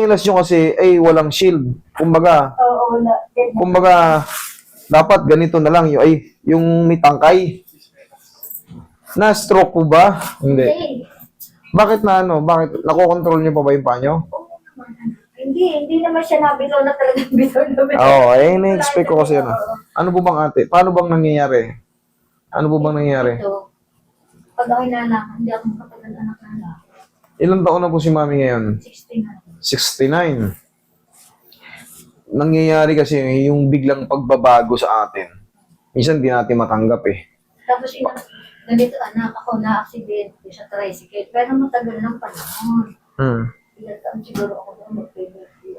tsinelas nyo kasi ay walang shield. Kumbaga, Oo, wala. kumbaga, dapat ganito na lang yung may tangkay. Na-stroke po ba? Hindi. Hindi. Bakit na ano? Bakit? Nakokontrol niyo pa ba yung paa nyo? Oo naman. Hindi naman siya nabitaw na talagang bitaw na bitaw. Oo, na-expect ko kasi ano. Ano po bang ate? Paano bang nangyayari? Ano po bang nangyayari? Ito, pag ako'y nalakan, hindi ako makapag-anak na. Ilang taon na po si mami ngayon? 69. 69. Nangyayari kasi yung biglang pagbabago sa atin. Minsan di natin matanggap eh. Tapos ganito anak, ako na-accident sa tricycle. Pero matagal ng panahon. Ilan taon siguro ako doon mag-pregnancy.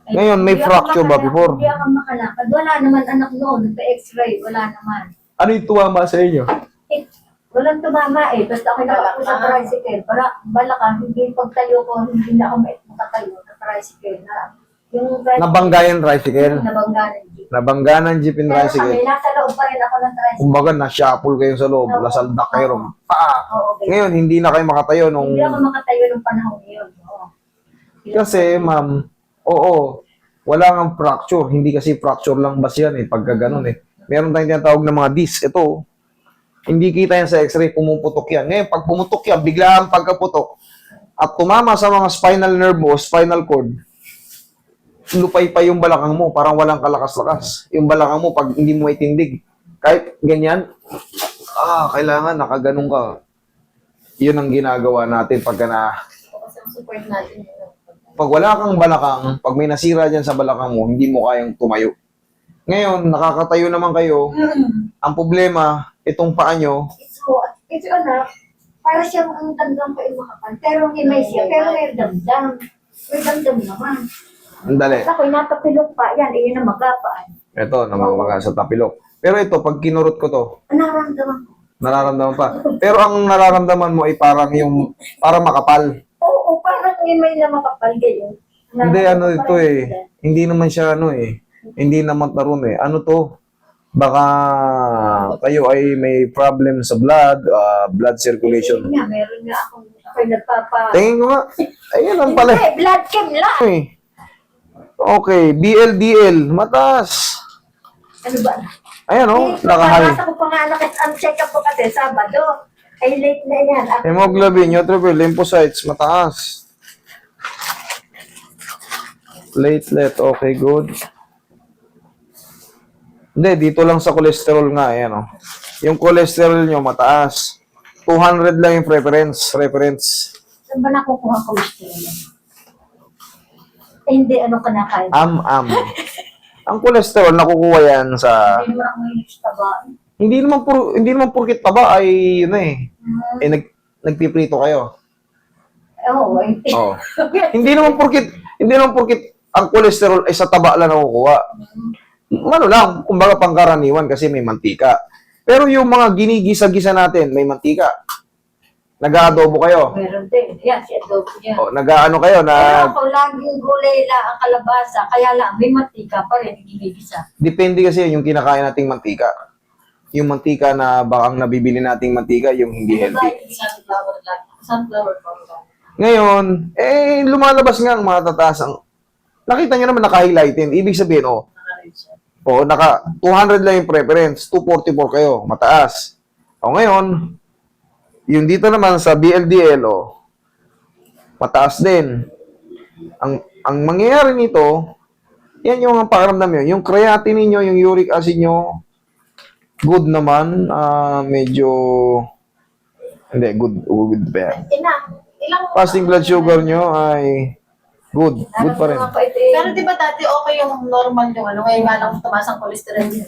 Ngayon, may fracture ba before? Hindi ako makalakad. Wala naman anak noon. Nagpa-x-ray. Wala naman. Ano yung tumama sa inyo? Eh, walang tumama eh. Basta ako nakapos sa tricycle. Para balaka, hindi pagtayo ko, hindi na ako makatayo sa tricycle. Yung tricycle, Nabanggayan tricycle. nabangganan jeep. Nabangganan jeep in Pero tricycle. kami, nasa loob pa rin ako ng tricycle. Kumbaga, na-shuffle kayo sa loob. Oo. Lasaldak kayo. Oo, okay. Ngayon, hindi na kayo makatayo nung... Hindi ako makatayo ng panahon yun. Oo. Kasi, ma'am, oo, wala nga fracture. Hindi kasi fracture lang bas yan eh, pagka ganun eh. Meron tayong tinatawag na mga disc. Ito, hindi kita yan sa x-ray, pumuputok yan. Ngayon, pag pumutok yan, biglaan pagkaputok, at tumama sa mga spinal nerve o spinal cord, lupay pa yung balakang mo, parang walang kalakas-lakas. Yung balakang mo, pag hindi mo itindig, kahit ganyan, kailangan nakaganong ka. Yun ang ginagawa natin pagka na... Kasi ang support natin yun. Pag wala kang balakang, pag may nasira dyan sa balakang mo, hindi mo kayang tumayo. Ngayon, nakakatayo naman kayo. Ang problema, itong paa nyo, Ito anak, para siyang ang tandang ko yung makapal. Pero may siya, pero may damdam. May damdam naman. andali. At ako'y napapilok pa. Yan, iyon ang magapaan. Ito, namamaga sa tapilok. Pero ito, pag kinurot ko to, Naramdaman ko. nararamdaman pa. Pero ang nararamdaman mo ay parang parang makapal. Oo, parang may na makapal kayo. Hindi, ano ito eh. Hindi naman siya ano eh. Hindi naman tarun eh. Ano to? Baka kayo ay may problem sa blood circulation. Nga, meron nga ako'y nagpapa... Tingin ko nga. Ayun ang pala. Hindi, blood chem lang. Eh. Okay, BLDL, mataas. Ano ba? Ayan o, nakahay. Nasa ko pa nga ang check-up ko kasi Sabado. Ay late na yan. Hemoglobin, neutrophil, lymphocytes, mataas. Platelet, okay, good. Hindi, dito lang sa cholesterol nga, ayan o. Yung cholesterol nyo, mataas. 200 lang yung reference. Saan ba nakukuha ko gusto hindi, ano ka na kain? Ang cholesterol, nakukuha yan sa... Hindi naman ako ngayon sa taba. Hindi naman purkit taba ay yun na eh. Nagpiprito kayo. Oo, Oh. Hindi naman purkit ang cholesterol ay sa taba lang nakukuha. Ano lang, kumbaga pangkaraniwan kasi may mantika. Pero yung mga ginigisa-gisa natin, may mantika. Nag-aadobo kayo. meron din. Yan, si adobo niya. O, nag-aano kayo Pero ako, laging gulay lang ang kalabasa. Kaya lang, may mantika pa rin, ginigisa. Depende kasi yung kinakain nating mantika. Yung mantika na bakang nabibili nating mantika, yung hindi healthy. Sunflower pa. Ngayon, lumalabas nga ang matataas ang... Nakita nyo naman naka-highlightin. Ibig sabihin, naka 200 lang yung preference, 244 kayo, mataas. O ngayon, yung dito naman sa BLDL, mataas din. Ang mangyayari nito, yan yung pakiramdam nyo. Yung creatinine nyo, yung uric acid nyo, good naman. Medyo, hindi, good pa yan. Fasting blood sugar nyo ay good pa rin. Pero di ba dati okay yung normal yung ano, ngayon nga lang tumaas ang cholesterol niya.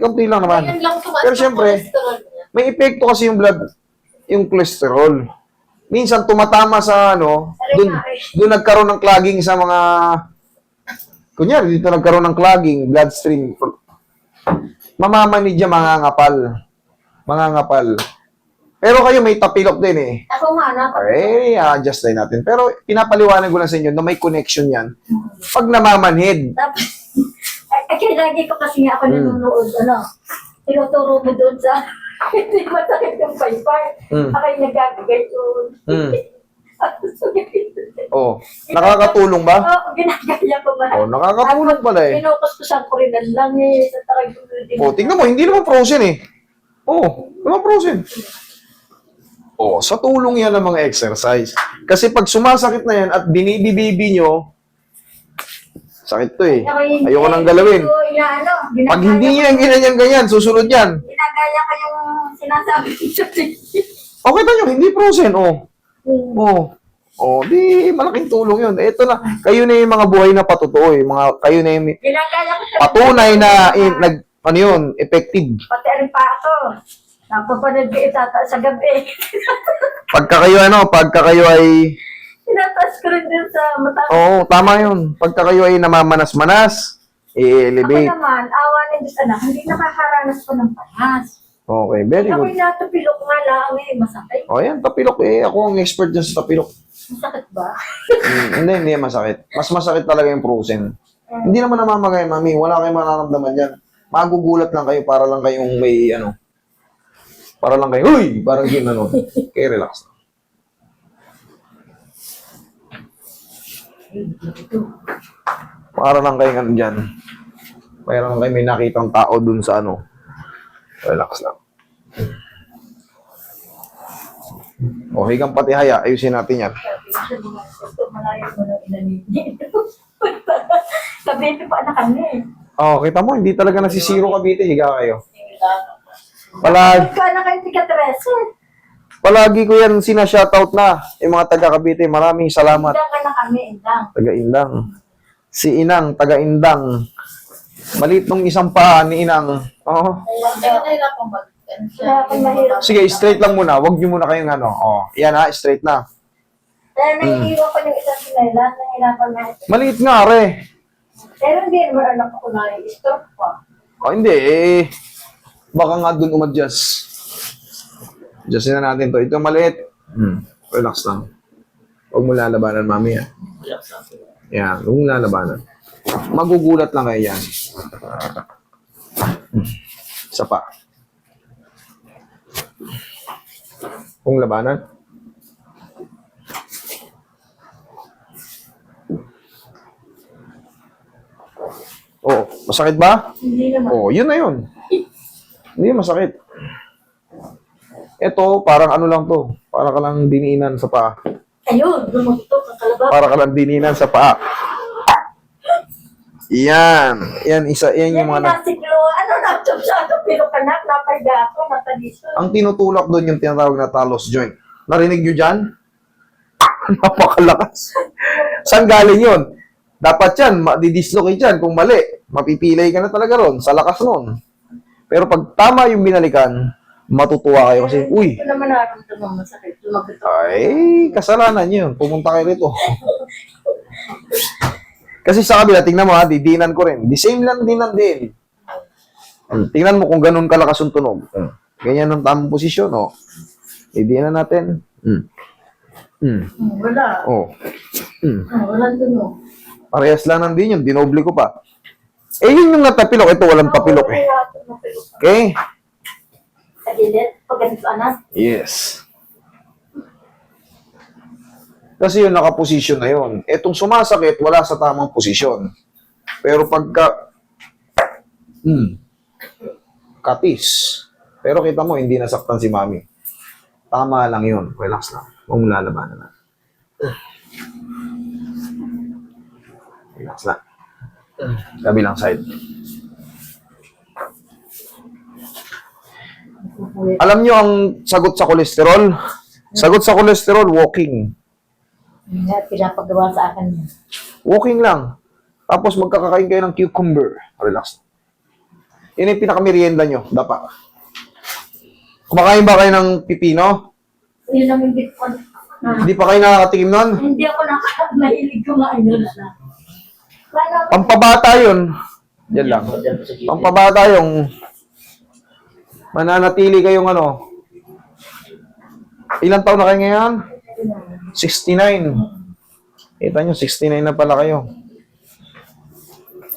Konti lang naman. Ngayon lang tumaas Pero ang syempre, cholesterol niya. may epekto kasi yung cholesterol. Minsan tumatama sa doon nagkaroon ng clogging sa mga, kunyari dito nagkaroon ng clogging, bloodstream. Mamamanid niya mangangapal. Pero kayo may tapilok din eh. Ako nga, Adjust din natin. Pero pinapaliwanag ko lang sa inyo na may connection yan. Pag namamanhid. tapos, lagi ko kasi nga ako nanonood, tinuturo mo doon sa, hindi masakit yung paypay. Ako'y nagagagay yun. Oh, nakakatulong ba? Oo, ginagaya ko ba? Oh, nakakatulong pala eh. Pinukos ko sa kurinan lang eh. Sa takay ko. Oh, tingnan mo, hindi naman frozen eh. Oh, naman frozen. Oh, sa tulong yan ng mga exercise. Kasi pag sumasakit na yan at binibibibi nyo, sakit to eh. Ayoko nang galawin. Pag hindi niya yung ganyan-ganyan, susunod yan. Ginagaya ko yung sinasabi ko. Okay na nyo, hindi frozen. Oh. Oh. Oh, di malaking tulong yun. Ito na, kayo na yung mga buhay na patotoo eh. Kayo na yung Ginagaya ko sa patunay na ano yun, effective. pati rin pa ako. Napapanood ko itataas sa gabi. Pagka kayo ay, Tinataas ko rin din sa mata. oo, tama yun. Pagka kayo ay namamanas-manas, Ako i-elevate. naman, awa ng Diyos anak, hindi nakakaranas ko ng panas. Okay, very Ako'y good. natupilok nga lang eh, masakit. O yan, tapilok eh. Ako ang expert dyan sa tapilok. Masakit ba? Hindi yan masakit. Mas masakit talaga yung frozen. Hindi naman namamagay, mami. Wala kayong mararamdaman dyan. Magugulat lang kayo para lang kayong may para lang kayo, huy! Parang yun Okay, relax. Para lang kayong dyan. Para lang kayo may nakitang tao dun sa Relax lang. Okay kang pati haya. Ayusin natin yan. Malayo mo ng inanit. Sabihin pa na kami. Oh, kita mo, hindi talaga nasisiro Cavite. Higa kayo. Palagi, Ikaw na kayo tika 13. palagi ko yan sina-shoutout na. Yung mga taga Cavite, maraming salamat. Indang ka na kami, indang. Taga Indang. Si Inang, taga Indang. Maliit nung isang paa ni Inang. Oo. Kaya nahirapan mag... Kaya ako mahirap. Sige, straight lang muna. Huwag niyo muna kayong Oh, yan ha, straight na. Kaya nahihiro ko yung isang sinailan, nahirapan na ito. Maliit nga, re. Pero hindi naman anak ko na stroke pa. Oh, hindi eh. Baka nga dun umadjust. Adjustin na natin to. Ito maliit. Relax lang. Huwag mo lalabanan, mami. Yan, huwag mo lalabanan. Magugulat lang kayo yan. Isa pa. Kung labanan. Oh, masakit ba? Hindi naman. Oh, yun na yun. Hindi masakit. Ito, parang lang to. Para ka lang diniinan sa paa. Ayun, lumugtok ang kalabaw. Para ka lang diniinan sa paa. Yan. Yan, yan yung mga... nasiglo. Ano na, tsapsado, pero kanak, napahiga ako, mataliso. Ang tinutulak doon yung tinatawag na talos joint. Narinig nyo dyan? Napakalakas. Saan galing yun? Dapat yan, madidislocate yan. Kung mali, mapipilay ka na talaga ron sa lakas nun. Pero pag tama yung binalikan, matutuwa kayo kasi, uy, Ito naman naramdaman masakit. Lumagot ako. ay, kasalanan yun. Pumunta kayo rito. Kasi sa kabila, tingnan mo ha, didinan ko rin. The same lang dinan din. Tingnan mo kung ganun kalakas yung tunog. Ganyan ang tamang posisyon, oh. Didinan natin. Wala. Oh. Walang tunog. Parehas lang ng din yun. Dinoble ko pa. Eh, yun yung natapilok. Ito, walang tapilok eh. Okay? Sa gilid, pag ganito anak. Yes. Kasi yun, nakaposisyon na yun. Etong sumasakit, wala sa tamang posisyon. Pero pagka... katis. Pero kita mo, hindi nasaktan si mami. Tama lang yun. Relax lang. Huwag mong lalabanan na. Relax lang. Kabilang side. Alam nyo ang sagot sa kolesterol? Sagot sa kolesterol, walking. Nga, pinapagawa sa akin. Walking lang. Tapos magkakakain kayo ng cucumber. Relax. Yun yung pinakamerienda nyo. Dapat. Kumakain ba kayo ng pipino? Yun ang hindi ko. Hindi pa kayo nakakatikim nun? Hindi ako mahilig kumain nun. Pampabata yun. Yan lang. Pampabata yung mananatili kayong ilang taon na kayo ngayon? 69. Kita nyo, 69 na pala kayo.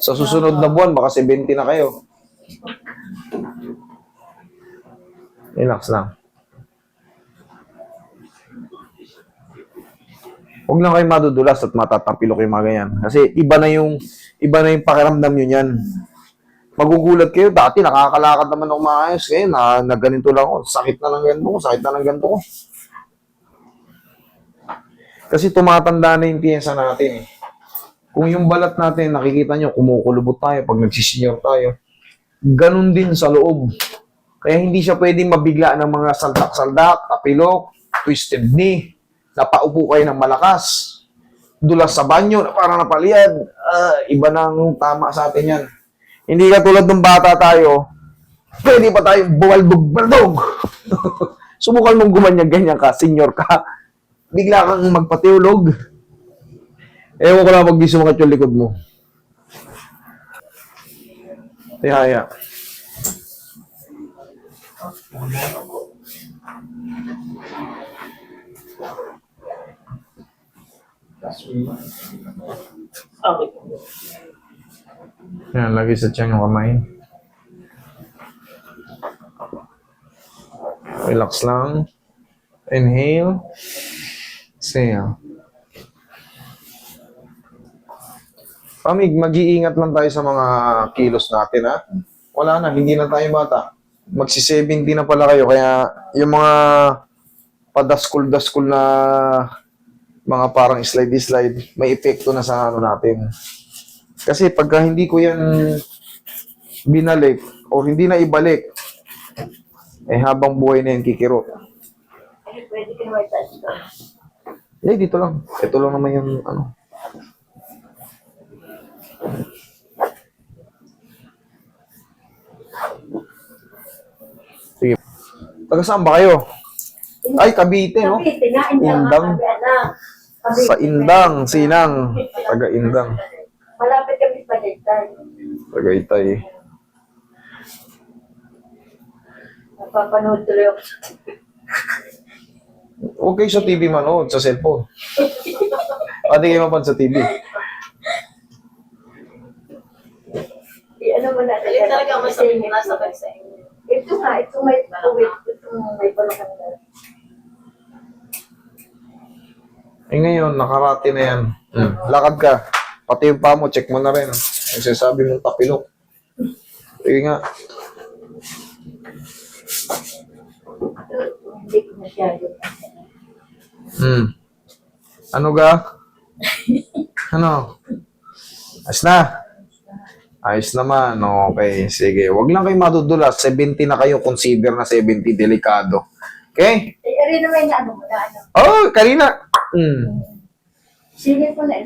Sa susunod na buwan, baka 70 na kayo. Relax lang. Huwag lang kayo madudulas at matatapilok yung mga ganyan. Kasi iba na yung pakiramdam nyo niyan. Magugulat kayo. Dati nakakalakad naman ako maayos. Ngayon, na ganito lang ako. Sakit na ng ganito ko. Sakit na ng ganito ko. Kasi tumatanda na yung piyesa natin. Kung yung balat natin, nakikita nyo, kumukulubot tayo pag nagsisenior tayo. Ganun din sa loob. Kaya hindi siya pwedeng mabigla ng mga saldak-saldak, tapilok, twisted knee, napaupo kayo ng malakas, dulas sa banyo na parang napaliyad. Iba nang tama sa atin yan. Hindi ka tulad ng bata tayo, pwede pa tayo buwalbog-baldog. Subukan mong gumanyan-ganyan ka, senior ka, bigla kang magpatiulog. Ewan ko lang pag di sumakit yung likod mo. Tihaya. Okay. Yan, lagi sa tiyan yung kamay. Relax lang. Inhale. Exhale. Pamig, mag-iingat lang tayo sa mga kilos natin, ha? Wala na, hindi na tayo bata. Magsi-70 na pala kayo, kaya yung mga padaskul-daskul na mga parang slide-slide, may epekto na sa ano natin. Kasi pagka hindi ko yan binalik o hindi na ibalik, habang buhay na yan kikiro. Pwede ka naman touch ko. Dito lang. Ito lang naman yung ano. Sige. Taga saan ba kayo? Ay, Cavite, no? Cavite nga, Indang. Indang. Cavite. Sa Indang, Sinang. Taga Indang. Malapit kami sa Tagaytay. Tagaytay. Napapanood tuloy ako. Okay sa TV manood, sa cellphone. Pati kayo mapad sa TV. Ano mo na Alin talaga mas nasa bansa. Ito nga, ito may tuwid. Ito may balakan na. Ngayon, nakarati na yan. Lakad ka. Pati yung paa mo, check mo na rin. Yung sinasabi mong tapilok. Sige nga. Hindi ko masyado. Ano ga? Ano? Ayos na? Ayos naman. Okay, sige. Huwag lang kayo madudulas. 70 na kayo. Consider na 70. Delikado. Okay? Rin naman na ano mo na ano. Oh, kanina. Sige po na.